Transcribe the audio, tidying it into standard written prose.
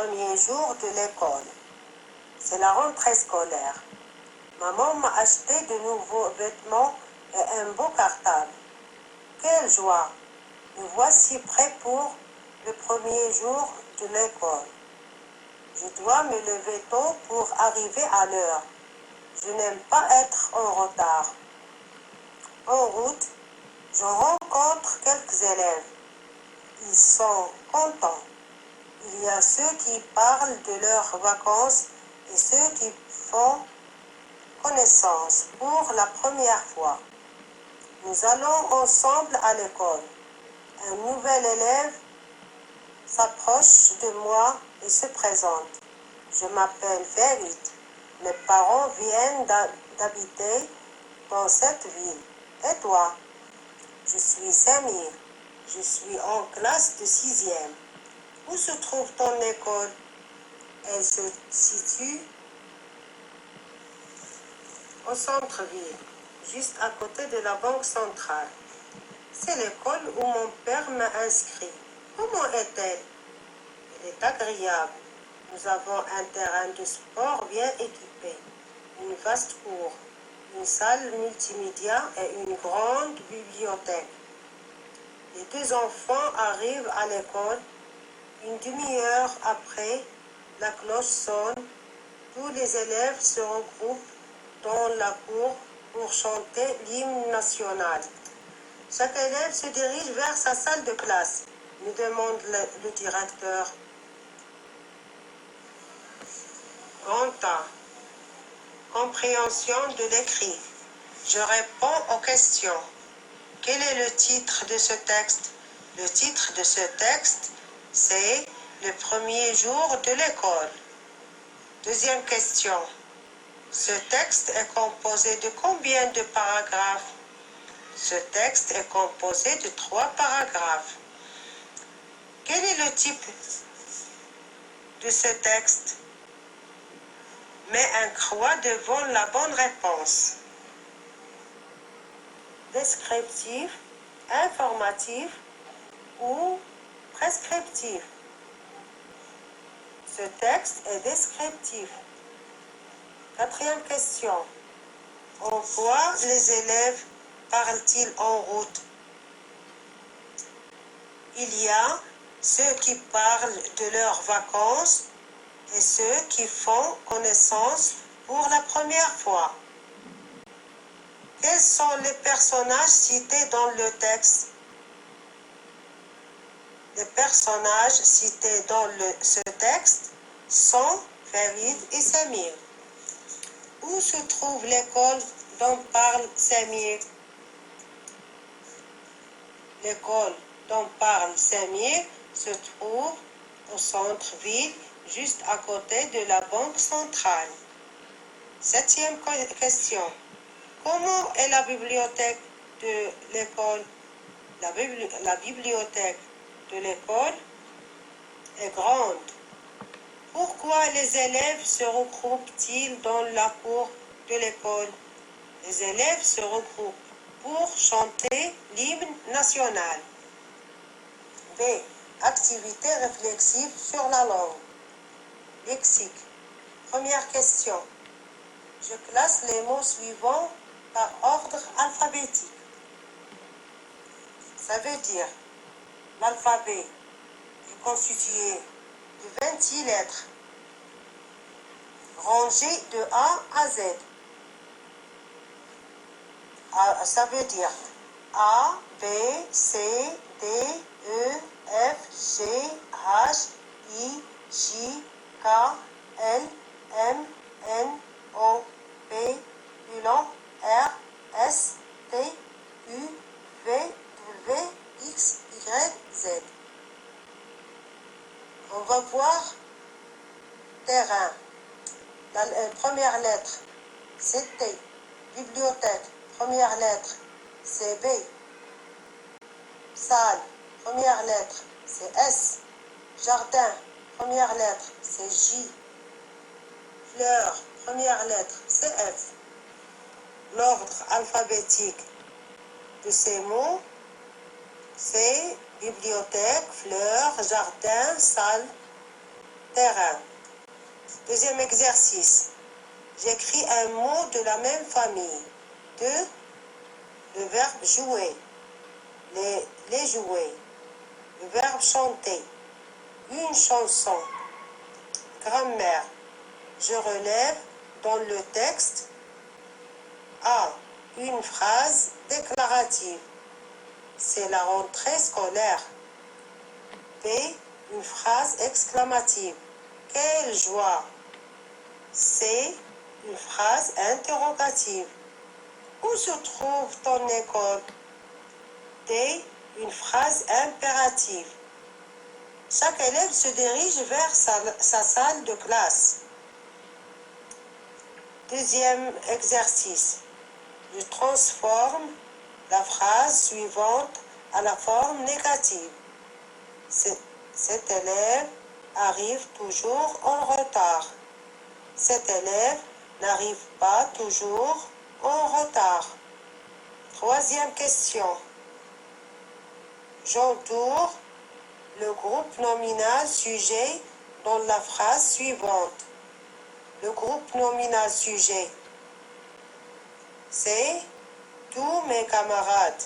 premier jour de l'école. C'est la rentrée scolaire. Maman m'a acheté de nouveaux vêtements et un beau cartable. Quelle joie! Me voici prêt pour le premier jour de l'école. Je dois me lever tôt pour arriver à l'heure. Je n'aime pas être en retard. En route, je rencontre quelques élèves. Ils sont contents. Il y a ceux qui parlent de leurs vacances et ceux qui font connaissance pour la première fois. Nous allons ensemble à l'école. Un nouvel élève s'approche de moi et se présente. Je m'appelle Ferit. Mes parents viennent d'habiter dans cette ville. Et toi? Je suis Samir. Je suis en classe de 6e. Où se trouve ton école? Elle se situe au centre-ville, juste à côté de la banque centrale. C'est l'école où mon père m'a inscrit. Comment est-elle? Elle est agréable. Nous avons un terrain de sport bien équipé, une vaste cour, une salle multimédia et une grande bibliothèque. Les deux enfants arrivent à l'école. Une demi-heure après, la cloche sonne. Tous les élèves se regroupent dans la cour pour chanter l'hymne national. Chaque élève se dirige vers sa salle de classe, me demande le directeur. Grand A. Compréhension de l'écrit. Je réponds aux questions. Quel est le titre de ce texte? Le titre de ce texte, c'est le premier jour de l'école. Deuxième question. Ce texte est composé de combien de paragraphes? Ce texte est composé de 3 paragraphes. Quel est le type de ce texte? Mets un croix devant la bonne réponse. Descriptif, informatif ou prescriptif. Ce texte est descriptif. Quatrième question. En quoi les élèves parlent-ils en route? Il y a ceux qui parlent de leurs vacances et ceux qui font connaissance pour la première fois. Quels sont les personnages cités dans le texte? Les personnages cités dans ce texte sont Farid et Samir. Où se trouve l'école dont parle Samir? L'école dont parle Samir se trouve au centre-ville, juste à côté de la banque centrale. Septième question. Comment est la bibliothèque de l'école? La bibliothèque de l'école est grande. Pourquoi les élèves se regroupent-ils dans la cour de l'école? Les élèves se regroupent pour chanter l'hymne national. B. Activité réflexive sur la langue. Lexique. Première question. Je classe les mots suivants par ordre alphabétique. Ça veut dire l'alphabet est constitué de 26 lettres, rangées de A à Z. Ça veut dire A, B, C, D, E, F, G, H, I, J, K, L, M, N, O, P, Q, R, S, T, U, V, W, X, Y, Z. On va voir terrain. La première lettre, c'est T. Bibliothèque, première lettre, c'est B. Salle, première lettre, c'est S. Jardin, première lettre, c'est J. Fleur, première lettre, c'est F. L'ordre alphabétique de ces mots, c'est bibliothèque, fleur, jardin, salle. terrain. Deuxième exercice. J'écris un mot de la même famille. 2. Le verbe jouer. Les jouets. Le verbe chanter. Une chanson. Grammaire. Je relève dans le texte A. Une phrase déclarative. C'est la rentrée scolaire. B. Une phrase exclamative. Quelle joie! C. Une phrase interrogative. Où se trouve ton école? D. Une phrase impérative. Chaque élève se dirige vers sa salle de classe. Deuxième exercice. Je transforme la phrase suivante à la forme négative. Cet élève arrive toujours en retard. Cet élève n'arrive pas toujours en retard. Troisième question. J'entoure le groupe nominal sujet dans la phrase suivante. Le groupe nominal sujet, c'est tous mes camarades.